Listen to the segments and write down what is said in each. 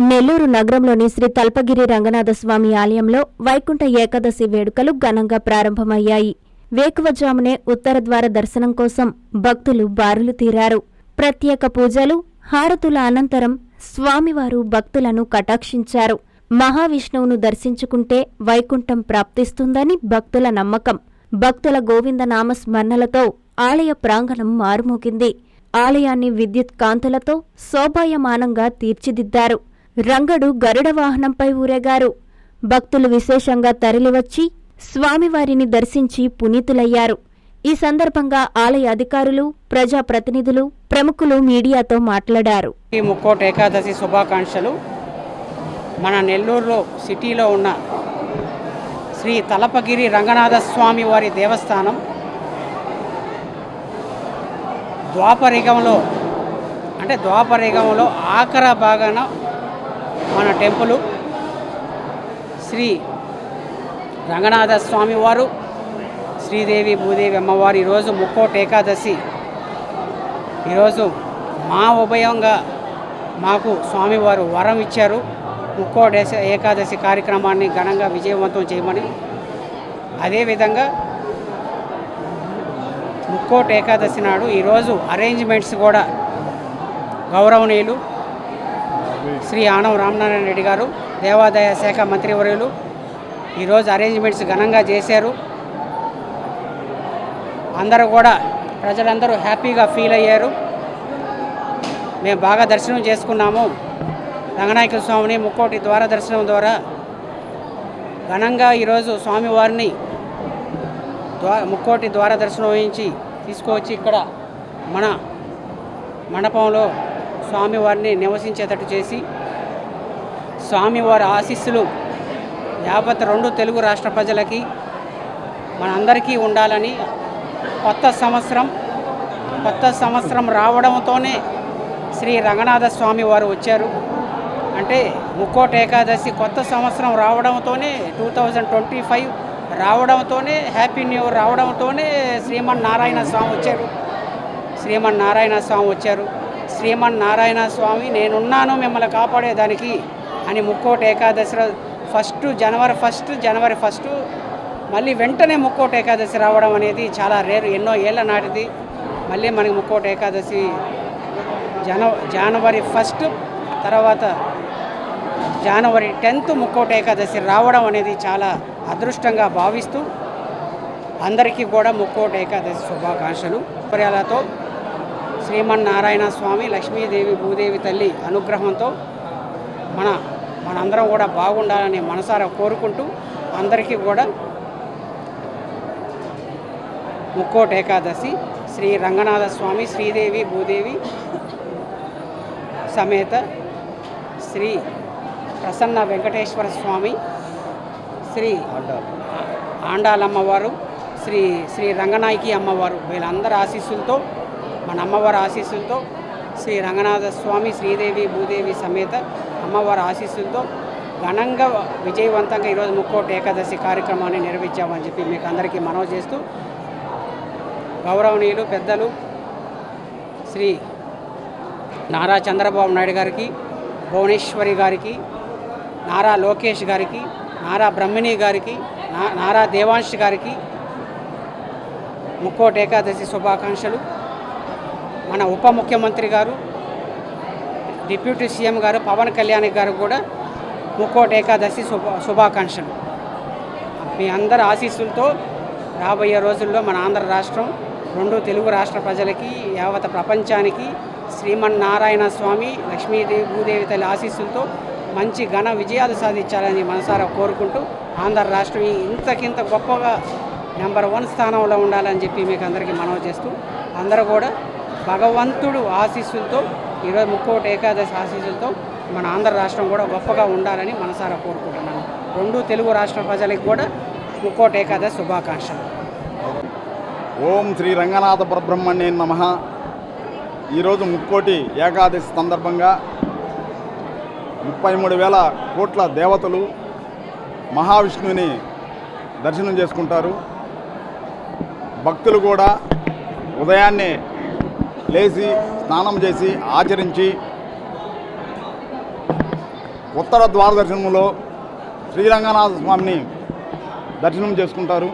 నెల్లూరు నగరంలోని శ్రీ తల్పగిరి రంగనాథస్వామి ఆలయంలో వైకుంఠ ఏకాదశి వేడుకలు ఘనంగా ప్రారంభమయ్యాయి. వేకువజామునే ఉత్తరద్వార దర్శనం కోసం భక్తులు బారులు తీరారు. ప్రత్యేక పూజలు, హారతుల అనంతరం స్వామివారు భక్తులను కటాక్షించారు. మహావిష్ణువును దర్శించుకుంటే వైకుంఠం ప్రాప్తిస్తుందని భక్తుల నమ్మకం. భక్తుల గోవింద నామస్మరణలతో ఆలయ ప్రాంగణం మారుమోగింది. ఆలయాన్ని విద్యుత్ కాంతులతో శోభాయమానంగా తీర్చిదిద్దారు. రంగడు గరుడ వాహనంపై ఊరేగారు. భక్తులు విశేషంగా తరలివచ్చి స్వామివారిని దర్శించి పునీతులయ్యారు. ఈ సందర్భంగా ఆలయ అధికారులు, ప్రజాప్రతినిధులు, ప్రముఖులు మీడియాతో మాట్లాడారు. ఈ ముక్కోటి ఏకాదశి శుభాకాంక్షలు. మన నెల్లూరులో సిటీలో ఉన్న శ్రీ తలపగిరి రంగనాథ స్వామి వారి దేవస్థానం ద్వాపరయుగంలో ఆఖర భాగాన మన టెంపుల్ శ్రీ రంగనాథ స్వామి వారు, శ్రీదేవి భూదేవి అమ్మవారు ఈరోజు ముక్కోటి ఏకాదశి. ఈరోజు మా ఉభయంగా మాకు స్వామివారు వరం ఇచ్చారు. ముక్కోటి ఏకాదశి కార్యక్రమాన్ని ఘనంగా విజయవంతం చేయమని. అదేవిధంగా ముక్కోటి ఏకాదశి నాడు ఈరోజు అరేంజ్మెంట్స్ కూడా గౌరవనీయులు శ్రీ ఆనం రామనారాయణ రెడ్డి గారు, దేవాదాయ శాఖ మంత్రివర్యులు ఈరోజు అరేంజ్మెంట్స్ ఘనంగా చేశారు. అందరూ కూడా ప్రజలందరూ హ్యాపీగా ఫీల్ అయ్యారు. మేము బాగా దర్శనం చేసుకున్నాము. రంగనాయక స్వామిని ముక్కోటి ద్వార దర్శనం ద్వారా ఘనంగా ఈరోజు స్వామివారిని ముక్కోటి ద్వార దర్శనం వహించి తీసుకువచ్చి ఇక్కడ మన మండపంలో స్వామివారిని నివసించేటట్టు చేసి స్వామివారి ఆశీస్సులు యావత్ 2 తెలుగు రాష్ట్ర ప్రజలకి మనందరికీ ఉండాలని కొత్త సంవత్సరం రావడంతోనే శ్రీ రంగనాథ స్వామి వారు వచ్చారు. అంటే ముక్కోటి ఏకాదశి కొత్త సంవత్సరం రావడంతోనే 2025 రావడంతోనే హ్యాపీ న్యూ ఇయర్ రావడంతోనే శ్రీమన్నారాయణ స్వామి నేనున్నాను మిమ్మల్ని కాపాడేదానికి అని ముక్కోటి ఏకాదశి జనవరి 1 మళ్ళీ వెంటనే ముక్కోటి ఏకాదశి రావడం అనేది చాలా రేరు. ఎన్నో ఏళ్ల నాటిది. మళ్ళీ మనకి ముక్కోటి ఏకాదశి జనవరి 1 తర్వాత జనవరి 10 ముక్కోటి ఏకాదశి రావడం అనేది చాలా అదృష్టంగా భావిస్తూ అందరికీ కూడా ముక్కోటి ఏకాదశి శుభాకాంక్షలు. పర్యాలతో శ్రీమన్నారాయణ స్వామి, లక్ష్మీదేవి భూదేవి తల్లి అనుగ్రహంతో మనందరం కూడా బాగుండాలని మనసారా కోరుకుంటూ అందరికీ కూడా ముక్కోటి ఏకాదశి శ్రీ రంగనాథ స్వామి, శ్రీదేవి భూదేవి సమేత శ్రీ ప్రసన్న వెంకటేశ్వర స్వామి, శ్రీ ఆండాలమ్మవారు, శ్రీ రంగనాయకి అమ్మవారు వీళ్ళందరి ఆశీస్సులతో, మన అమ్మవారి ఆశీస్సులతో, శ్రీ రంగనాథ స్వామి, శ్రీదేవి భూదేవి సమేత అమ్మవారి ఆశీస్సులతో ఘనంగా విజయవంతంగా ఈరోజు ముక్కోటి ఏకాదశి కార్యక్రమాన్ని నిర్వహించామని చెప్పి మీకు అందరికీ మనవి చేస్తూ, గౌరవనీయులు పెద్దలు శ్రీ నారా చంద్రబాబు నాయుడు గారికి, భువనేశ్వరి గారికి, నారా లోకేష్ గారికి, నారా బ్రహ్మిణి గారికి, నారా దేవాంశ్ గారికి ముక్కోటి ఏకాదశి శుభాకాంక్షలు. మన ఉప ముఖ్యమంత్రి గారు, డిప్యూటీ సీఎం గారు పవన్ కళ్యాణ్ గారు కూడా ముక్కోటి ఏకాదశి శుభాకాంక్షలు. మీ అందరి ఆశీస్సులతో రాబోయే రోజుల్లో మన ఆంధ్ర రాష్ట్రం 2 తెలుగు రాష్ట్ర ప్రజలకి, యావత్ ప్రపంచానికి శ్రీమన్నారాయణ స్వామి, లక్ష్మీదేవి భూదేవి తల్లి ఆశీస్సులతో మంచి ఘన విజయాలు సాధించాలని మనసారా కోరుకుంటూ ఆంధ్ర రాష్ట్రం ఇంతకింత గొప్పగా నెంబర్ 1 స్థానంలో ఉండాలని చెప్పి మీకు అందరికీ మనవి చేస్తూ అందరూ కూడా భగవంతుడు ఆశీస్సులతో ఈరోజు ముక్కోటి ఏకాదశి ఆశీస్సులతో మన ఆంధ్ర రాష్ట్రం కూడా గొప్పగా ఉండాలని మనసారా కోరుకుంటున్నాను. 2 తెలుగు రాష్ట్ర ప్రజలకు కూడా ముక్కోటి ఏకాదశి శుభాకాంక్షలు. ఓం శ్రీ రంగనాథ పరబ్రహ్మణ్యే నమః. ఈరోజు ముక్కోటి ఏకాదశి సందర్భంగా 33,000 కోట్ల దేవతలు మహావిష్ణువుని దర్శనం చేసుకుంటారు. భక్తులు కూడా ఉదయాన్నే లేచి స్నానం చేసి ఆచరించి ఉత్తర ద్వార దర్శనంలో శ్రీరంగనాథ స్వామిని దర్శనం చేసుకుంటారు.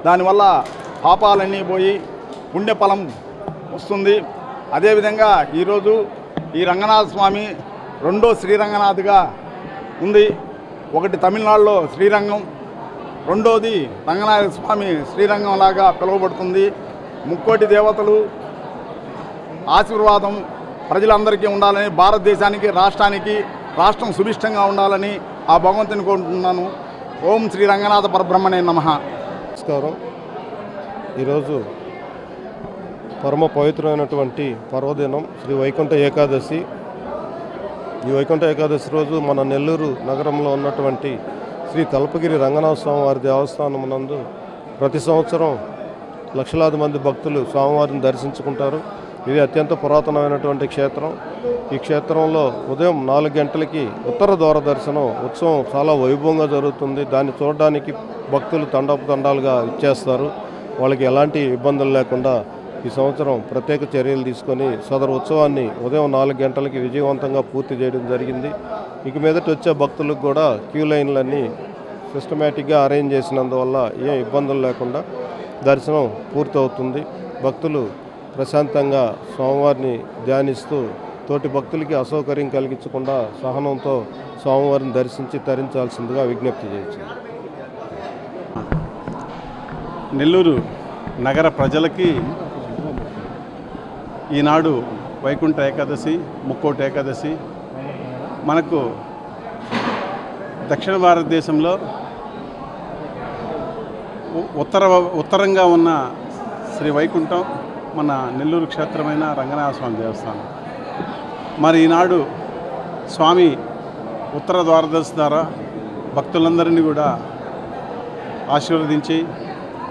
దానివల్ల పాపాలన్నీ పోయి పుణ్యఫలం వస్తుంది. అదేవిధంగా ఈరోజు ఈ రంగనాథ స్వామి రెండో శ్రీరంగనాథ్గా ఉంది. ఒకటి తమిళనాడులో శ్రీరంగం, రెండోది రంగనాథ స్వామి శ్రీరంగం లాగా పిలువబడుతుంది. ముక్కోటి దేవతలు ఆశీర్వాదం ప్రజలందరికీ ఉండాలని, భారతదేశానికి రాష్ట్రం సుభిష్టంగా ఉండాలని ఆ భగవంతుని కోరుకుంటున్నాను. ఓం శ్రీ రంగనాథ పరబ్రహ్మణే నమః. నమస్కారం. ఈరోజు పరమ పవిత్రమైనటువంటి పర్వదినం శ్రీ వైకుంఠ ఏకాదశి. ఈ వైకుంఠ ఏకాదశి రోజు మన నెల్లూరు నగరంలో ఉన్నటువంటి శ్రీ తల్పగిరి రంగనాథ స్వామి వారి దేవస్థానం నందు ప్రతి సంవత్సరం లక్షలాది మంది భక్తులు స్వామివారిని దర్శించుకుంటారు. ఇది అత్యంత పురాతనమైనటువంటి క్షేత్రం. ఈ క్షేత్రంలో ఉదయం 4 గంటలకి ఉత్తర ద్వార దర్శనం ఉత్సవం చాలా వైభవంగా జరుగుతుంది. దాన్ని చూడడానికి భక్తులు తండాలుగా ఇచ్చేస్తారు. వాళ్ళకి ఎలాంటి ఇబ్బందులు లేకుండా ఈ సంవత్సరం ప్రత్యేక చర్యలు తీసుకొని సదరు ఉత్సవాన్ని ఉదయం 4 గంటలకి విజయవంతంగా పూర్తి చేయడం జరిగింది. ఇక మీదట వచ్చే భక్తులకు కూడా క్యూ లైన్లన్నీ సిస్టమేటిక్గా అరేంజ్ చేసినందువల్ల ఏ ఇబ్బందులు లేకుండా దర్శనం పూర్తవుతుంది. భక్తులు ప్రశాంతంగా స్వామివారిని ధ్యానిస్తూ తోటి భక్తులకి అసౌకర్యం కలిగించకుండా సహనంతో స్వామివారిని దర్శించి తరించాల్సిందిగా విజ్ఞప్తి చేయొచ్చు. నెల్లూరు నగర ప్రజలకి ఈనాడు వైకుంఠ ఏకాదశి, ముక్కోటి ఏకాదశి. మనకు దక్షిణ భారతదేశంలో ఉత్తరంగా ఉన్న శ్రీ వైకుంఠం మన నెల్లూరు క్షేత్రమైన రంగనాథ స్వామి దేవస్థానం. మరి ఈనాడు స్వామి ఉత్తర ద్వారదర్శి ద్వారా భక్తులందరినీ కూడా ఆశీర్వదించి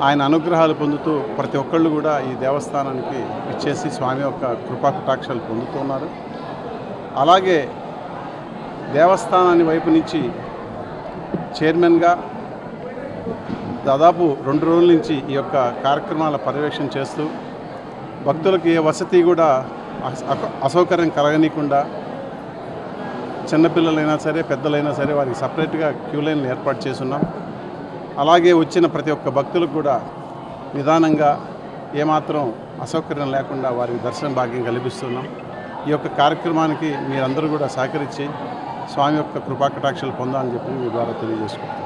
ఆయన అనుగ్రహాలు పొందుతూ ప్రతి ఒక్కళ్ళు కూడా ఈ దేవస్థానానికి ఇచ్చేసి స్వామి యొక్క కృపా కటాక్షాలు పొందుతున్నారు. అలాగే దేవస్థానాన్ని వైపు నుంచి చైర్మన్గా దాదాపు 2 రోజుల నుంచి ఈ యొక్క కార్యక్రమాల పర్యవేక్షణ చేస్తూ భక్తులకు ఏ వసతి కూడా అసౌకర్యం కలగనీయకుండా చిన్నపిల్లలైనా సరే పెద్దలైనా సరే వారికి సపరేట్గా క్యూ లైన్లు ఏర్పాటు చేస్తున్నాం. అలాగే వచ్చిన ప్రతి ఒక్క భక్తులకు కూడా నిదానంగా ఏమాత్రం అసౌకర్యం లేకుండా వారికి దర్శన భాగ్యం కల్పిస్తున్నాం. ఈ యొక్క కార్యక్రమానికి మీరందరూ కూడా సహకరించి స్వామి యొక్క కృపా కటాక్షాలు పొందాలని చెప్పి మీ ద్వారా తెలియజేసుకుంటాం.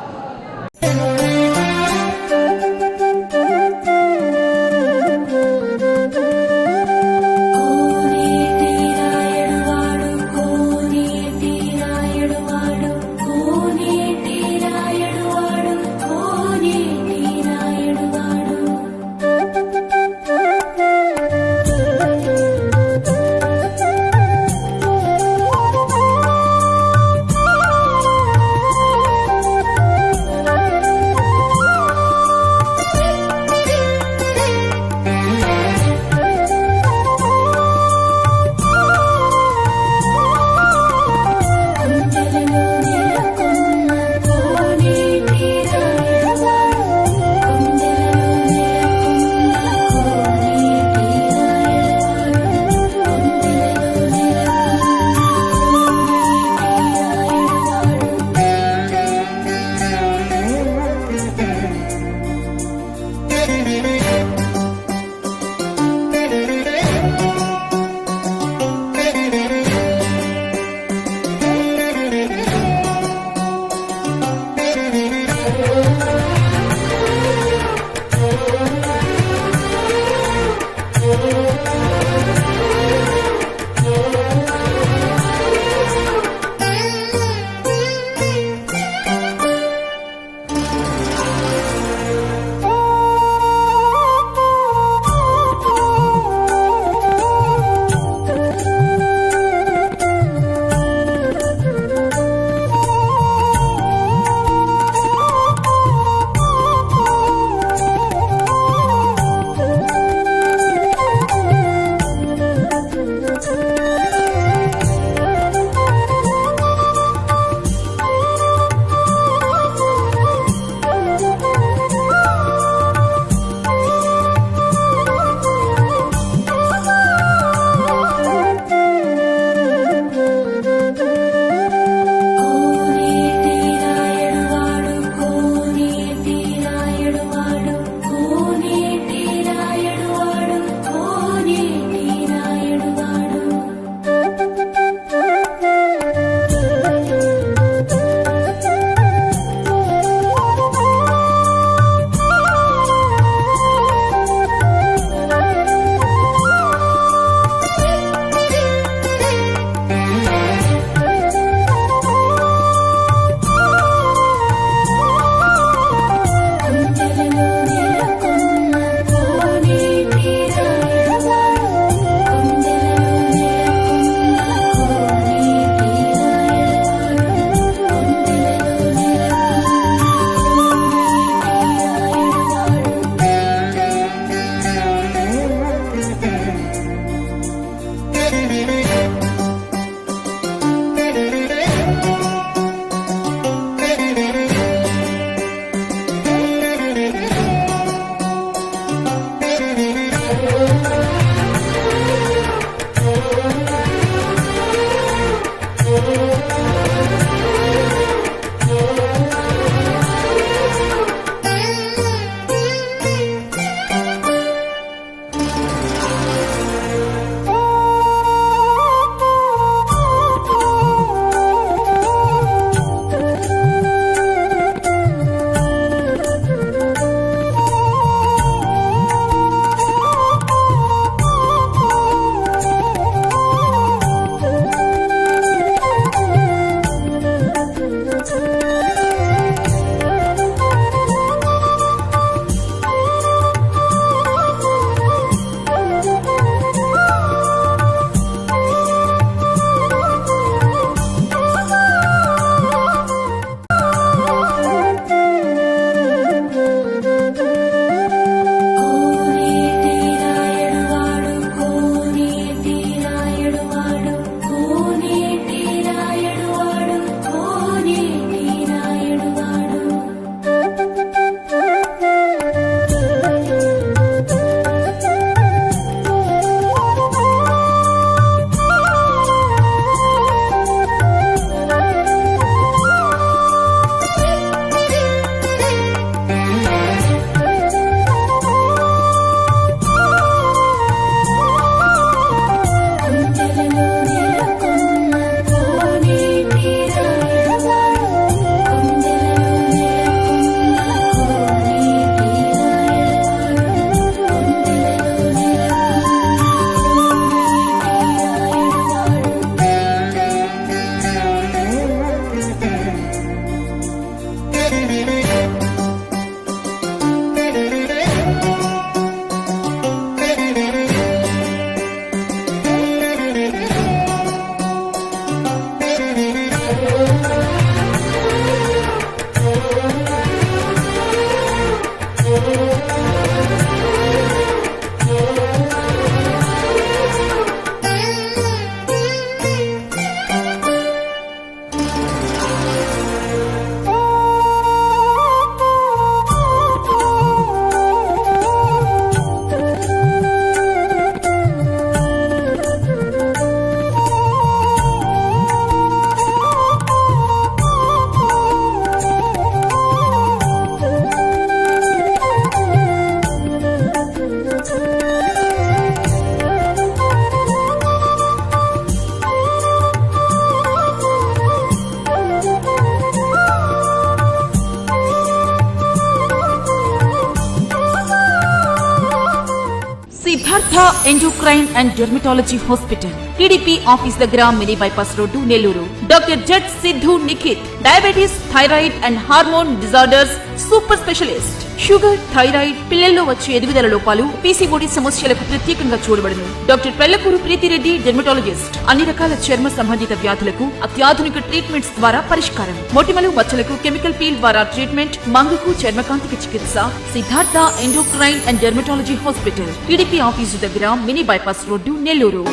Siddhartha endocrine and dermatology hospital, TDP office దగ్గర, mini bypass road, Nellore. Doctor Z Siddhu Nikhit, diabetes, thyroid and hormone disorders super specialist. Sugar, thyroid, పిల్లల్లో వచ్చే ఎదుగుదల లోపాలు, పీసీఓడి సమస్యలకు ప్రత్యేకంగా చూడబడును. Doctor Pellakuru Preethi Reddy, dermatologist. అన్ని రకాల చర్మ సంబంధిత వ్యాధులకు అత్యాధునిక ట్రీట్మెంట్స్ ద్వారా పరిష్కారం. మొటిమలు, మచ్చలకు కెమికల్ పీల్ ద్వారా ట్రీట్మెంట్, మంగుకు, చర్మకాంతికి చికిత్స. Siddhartha endocrine and dermatology hospital, TDP office దగ్గర, మినీ బైపాస్ రోడ్డు, నెల్లూరు.